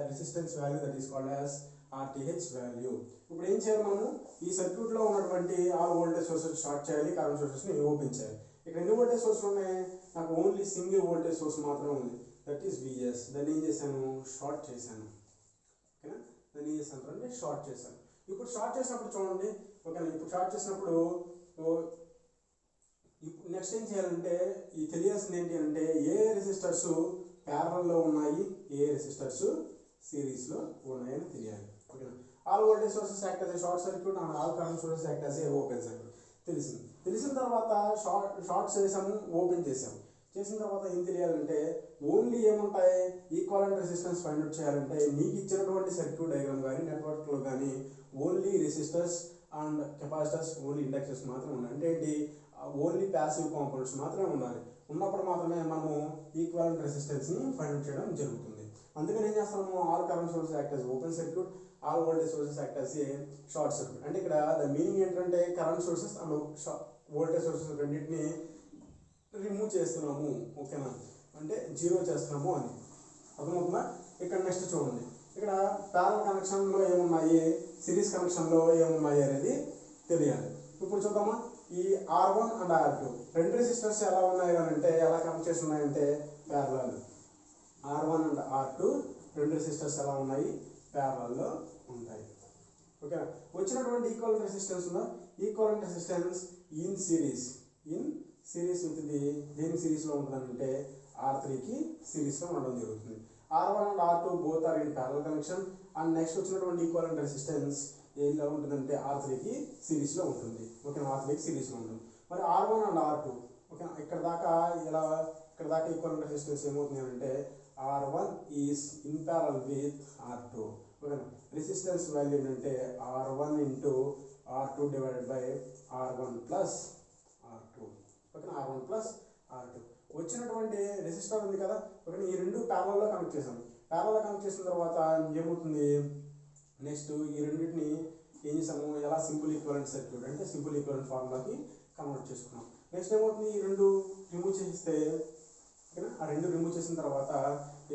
S1: resistance value that is called as RTH value. ఇప్పుడు ఏం చేయాలి మనము ఈ సర్క్యూట్లో ఉన్నటువంటి ఆల్ వోల్టేజ్ సోర్సెస్ షార్ట్ చేయాలి, కరెంట్ సోర్సెస్ని ఓపెన్ చేయాలి. ఇక్కడ ఎన్ని వోల్టేజ్ సోర్స్ ఉన్నాయి, నాకు ఓన్లీ సింగిల్ వోల్టేజ్ సోర్స్ మాత్రమే ఉంది దట్ ఈస్ VS. దాన్ని ఏం చేశాను షార్ట్ చేశాను. ఓకేనా, దాన్ని ఏం చేశాను అంటే షార్ట్ చేశాను. ఇప్పుడు షార్ట్ చేసినప్పుడు చూడండి. ఓకేనా, ఇప్పుడు షార్ట్ చేసినప్పుడు ఇప్పుడు నెక్స్ట్ ఏం చేయాలంటే ఈ తెలియాల్సింది ఏంటి అంటే ఏ రెసిస్టర్స్ ప్యారలల్లో ఉన్నాయి, ఏ రెసిస్టర్స్ సిరీస్లో ఉన్నాయని తెలియాలి. ఓకేనా, all voltage sources act as a short circuit and all current sources act as a open circuit తెలిసిన తర్వాత షార్ట్ చేసాము, ఓపెన్ చేసాము. చేసిన తర్వాత ఏం తెలియాలంటే ఓన్లీ ఏముంటాయి ఈక్వలెంట్ రెసిస్టెన్స్ ఫైండ్ అవుట్ చేయాలంటే నీకు ఇచ్చినటువంటి సర్క్యూట్ డయాగ్రామ్ కానీ నెట్వర్క్లో కానీ only resistors and capacitors only inductors మాత్రమే ఉన్నాయి. అంటే ఏంటి ఓన్లీ ప్యాసివ్ కాంపోనెంట్స్ మాత్రమే ఉండాలి. ఉన్నప్పుడు మాత్రమే మనము ఈక్వలెంట్ రెసిస్టెన్స్ని ఫైండ్ అవుట్ చేయడం జరుగుతుంది. అందుకని ఏం చేస్తాము all current sources act as open circuit, all voltage sources act as a short circuit. అంటే ఇక్కడ ద మీనింగ్ ఏంటంటే current sources and voltage sources రెండింటిని రిమూవ్ చేస్తున్నాము. ఓకేనా, అంటే జీరో చేస్తున్నాము అని అర్థమవుతుందా. ఇక్కడ నెక్స్ట్ చూడండి, ఇక్కడ ప్యారల్ కనెక్షన్లో ఏమున్నాయి, సిరీస్ కనెక్షన్లో ఏమున్నాయి అనేది తెలియాలి. ఇప్పుడు చూద్దామా, ఈ R1 అండ్ R2 రెండు రెసిస్టర్స్ ఎలా ఉన్నాయి అంటే ఎలా కనెక్ట్ చేసి ఉన్నాయంటే ప్యారలల్. R1 అండ్ R2 రెండు రెసిస్టర్స్ ఎలా ఉన్నాయి ప్యారలల్లో ఉంటాయి. ఓకే, వచ్చినటువంటి ఈక్వలెంట్ రెసిస్టెన్స్ ఉందా, equivalent resistance in series with దేనికి సిరీస్లో ఉంటుందంటే R3కి సిరీస్లో ఉండడం జరుగుతుంది. R1 and R2 both are in parallel connection and next వచ్చినటువంటి ఈక్వలెంట్ రెసిస్టెన్స్ ఏలా ఉంటుందంటే R3కి సిరీస్లో ఉంటుంది. ఓకేనా, R3కి సిరీస్లో ఉంటుంది. మరి R1 అండ్ R2 ఓకేనా, ఇక్కడ దాకా ఈక్వలెంట్ రెసిస్టెన్స్ ఏమవుతుంది అంటే R1 is in parallel with R2. ఓకేనా, రెసిస్టెన్స్ వాల్యూ ఏంటంటే R1 into R2 divided by R1 plus R2. ఓకేనా, R1 ప్లస్ R2 వచ్చినటువంటి రెసిస్టర్ ఉంది కదా. ఓకే, ఈ రెండు ప్యారలల్లో కనెక్ట్ చేసాం. ప్యారలల్లో కనెక్ట్ చేసిన తర్వాత ఏమవుతుంది నెక్స్ట్ ఈ రెండింటిని ఏం చేసాము ఎలా సింపుల్ ఈక్వలెంట్ సర్క్యూట్ అంటే సింపుల్ ఈక్వలెంట్ ఫార్ములాకి కన్వర్ట్ చేసుకున్నాం. నెక్స్ట్ ఏమవుతుంది ఈ రెండు రిమూవ్ చేస్తే ఓకేనా, ఆ రెండు రిమూవ్ చేసిన తర్వాత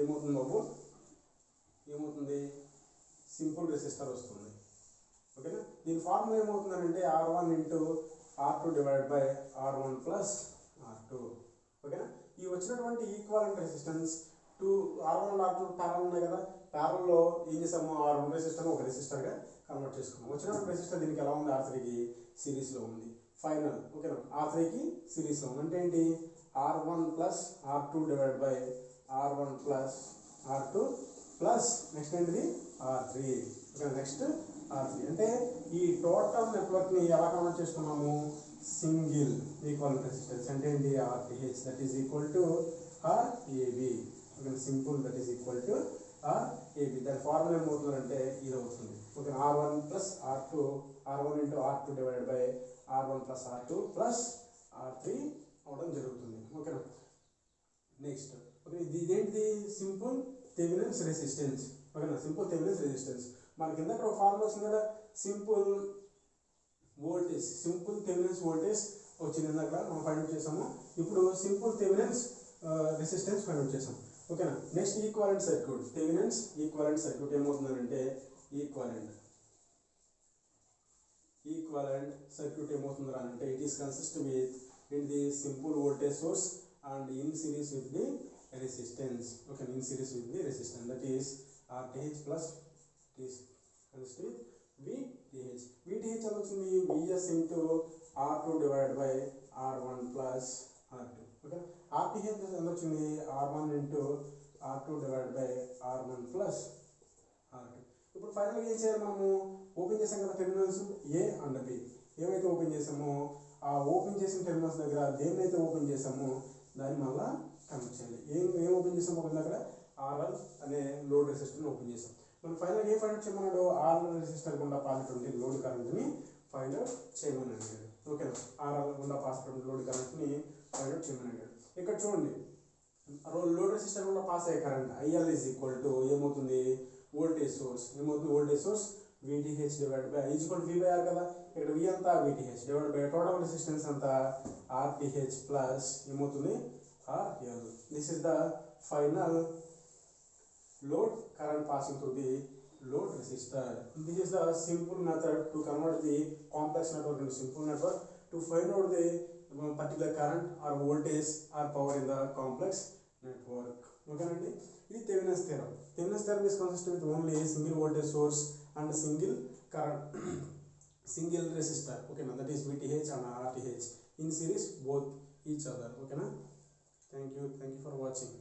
S1: ఏమవుతుంది బాబు ఏమవుతుంది సింపుల్ రెసిస్టర్ వస్తుంది. ఓకేనా, దీని ఫార్ములా ఏమవుతుందంటే R1 into R2 divided by R1 plus R2. ఓకేనా, ఈ వచ్చినటువంటి equivalent resistance R1 and R2 parallel ఉన్నాయి కదా, ప్యారల్లో ఏం చేసాము R1 రెసిస్టర్ ఒక రెసిస్టర్గా కన్వర్ట్ చేసుకున్నాం. వచ్చినటువంటి రెసిస్టర్ దీనికి ఎలా ఉంది R3కి సిరీస్లో ఉంది. ఫైనల్ ఓకేనా, R3కి సిరీస్లో ఉంది అంటే ఏంటి R1 plus R2 divide by R1 plus R2 plus next ఏంటిది R3. ఓకే, నెక్స్ట్ R3 అంటే ఈ టోటల్ నెట్వర్క్ని ఎలా కన్వర్ట్ చేసుకున్నాము సింగిల్ ఈక్వలెంట్ రెసిస్టెన్స్ అంటే ఏంటి RTH that is equal to RAB. Okay, simple that is equal to RAB. దాని formula ఏమవుతుందంటే ఇది అవుతుంది. Okay, R1 plus R1 into R2 divided by R1 plus R2 plus R3 అవడం జరుగుతుంది. ఓకేనా, నెక్స్ట్ ఓకే ఇదేంటిది సింపుల్ థెవెనిన్స్ రెసిస్టెన్స్. ఓకేనా, simple Thevenin's resistance మనకి కింద ఒక ఫార్ములా వస్తుంది కదా సింపుల్ థెవెనిన్స్ వోల్టేజ్ వచ్చింది ఇందాక మనం ఫైండ్ అవుట్ చేసాము. ఇప్పుడు simple Thevenin's resistance find out చేసాం. ఓకేనా. Next equivalent circuit, Thevenin's equivalent circuit ఏమవుతుందంటే ఈక్వాలెంట్ సర్క్యూట్ ఏమవుతుందా అంటే it is consist with in the simple voltage source and in series with the resistance. Okay, in series with the resistance, that is RTh plus it is consist with VTh. VTh ఎంత వచ్చింది Vs into R2 divided by R1 plus R2. Okay, RTh ఎంత వచ్చింది R1 into R2 divided by R1 plus R2. ఇప్పుడు ఫైనల్గా ఏం చేయాలి, మనము open చేసాం కదా టెర్మినల్స్ A అండ్ B. ఏవైతే ఓపెన్ చేసామో ఆ ఓపెన్ చేసిన టెర్మినల్స్ దగ్గర దేన్నైతే ఓపెన్ చేసామో దాన్ని మళ్ళీ కనెక్ట్ చేయాలి. ఏం ఓపెన్ చేసామో ఒక దగ్గర RL అనే లోడ్ రెసిస్టర్ని ఓపెన్ చేసాం. మనం ఫైనల్ ఏ ఫైండ్ అవుట్ చేయమన్నాడు, RL రెసిస్టర్ గుండా పాసేటువంటి లోడ్ కరెంట్ని ఫైండ్ అవుట్ చేయమని అడిగాడు. ఓకేనా, RL గుండా పాసేటువంటి లోడ్ కరెంట్ని ఫైండ్ అవుట్ చేయమని అడిగాడు. ఇక్కడ చూడండి, లోడ్ రెసిస్టర్ గుండా పాస్ అయ్యే current IL is equal to ఏమవుతుంది voltage source, voltage source VTh divide by is equal V by R కదా. ఇక్కడ V అంతా VTh divide by total resistance అంతా RTh ప్లస్ ఏమవుతుంది RL. This is the final load current passing through the load resistor. This is the simple method to convert the complex network into simple network to find out the particular current or voltage or power in the complex network. Okay, this is Thevenin's theorem. Thevenin's theorem is consistent with only a single voltage source and a single current, single resistor. Okay, now that is VTh and RTh in series both each other. Okay, na? Thank you for watching.